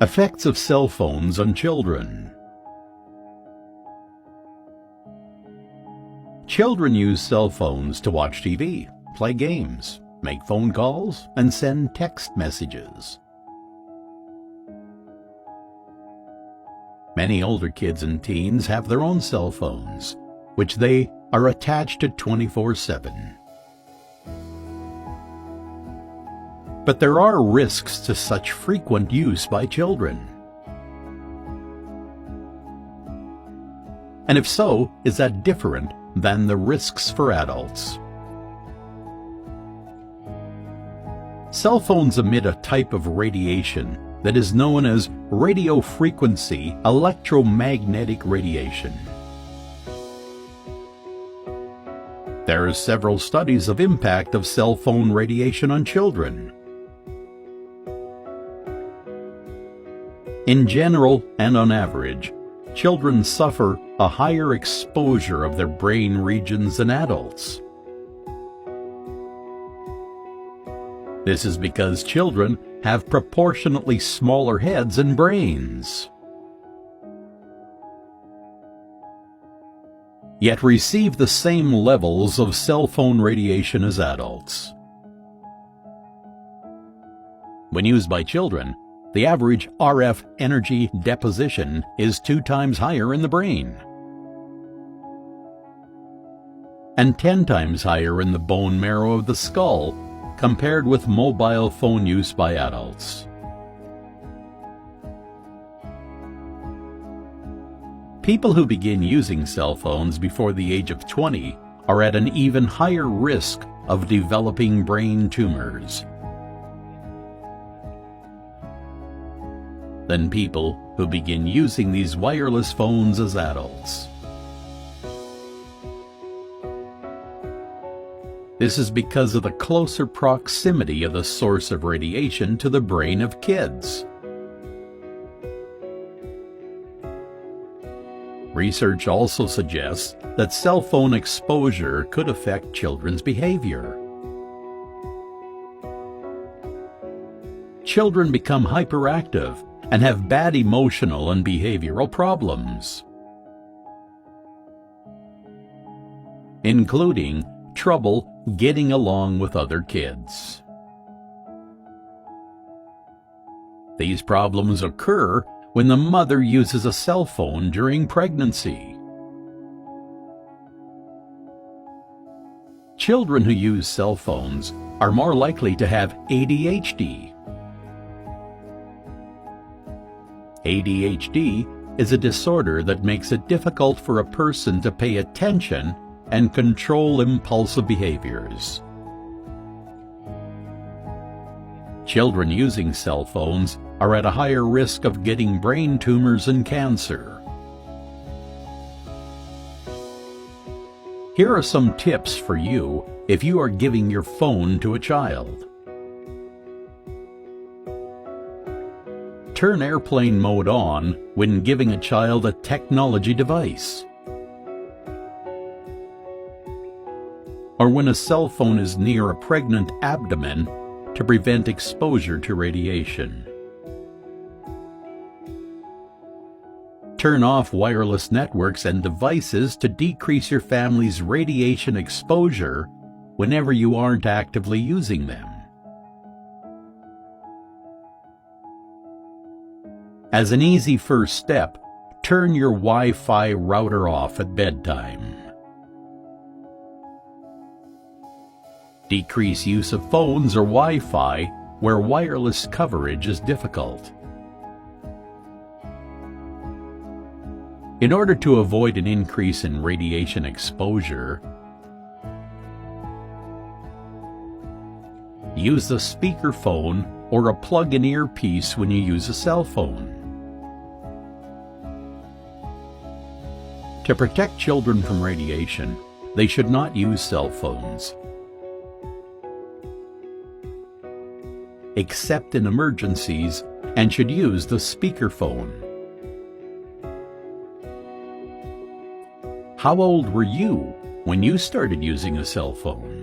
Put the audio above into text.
Effects of cell phones on children. Children use cell phones to watch TV, play games, make phone calls, and send text messages. Many older kids and teens have their own cell phones, which they are attached to 24/7. But there are risks to such frequent use by children. And if so, is that different than the risks for adults? Cell phones emit a type of radiation that is known as radio frequency electromagnetic radiation. There are several studies of impact of cell phone radiation on children. In general and on average, children suffer a higher exposure of their brain regions than adults. This is because children have proportionately smaller heads and brains, yet receive the same levels of cell phone radiation as adults. When used by children, the average RF energy deposition is 2 times higher in the brain and 10 times higher in the bone marrow of the skull compared with mobile phone use by adults. People who begin using cell phones before the age of 20 are at an even higher risk of developing brain tumors than people who begin using these wireless phones as adults. This is because of the closer proximity of the source of radiation to the brain of kids. Research also suggests that cell phone exposure could affect children's behavior. Children become hyperactive and have bad emotional and behavioral problems, including trouble getting along with other kids. These problems occur when the mother uses a cell phone during pregnancy. Children who use cell phones are more likely to have ADHD. ADHD is a disorder that makes it difficult for a person to pay attention and control impulsive behaviors. Children using cell phones are at a higher risk of getting brain tumors and cancer. Here are some tips for you if you are giving your phone to a child. Turn airplane mode on when giving a child a technology device, or when a cell phone is near a pregnant abdomen to prevent exposure to radiation. Turn off wireless networks and devices to decrease your family's radiation exposure whenever you aren't actively using them. As an easy first step, turn your Wi-Fi router off at bedtime. Decrease use of phones or Wi-Fi where wireless coverage is difficult. In order to avoid an increase in radiation exposure, use the speakerphone or a plug-in earpiece when you use a cell phone. To protect children from radiation, they should not use cell phones, except in emergencies, and should use the speakerphone. How old were you when you started using a cell phone?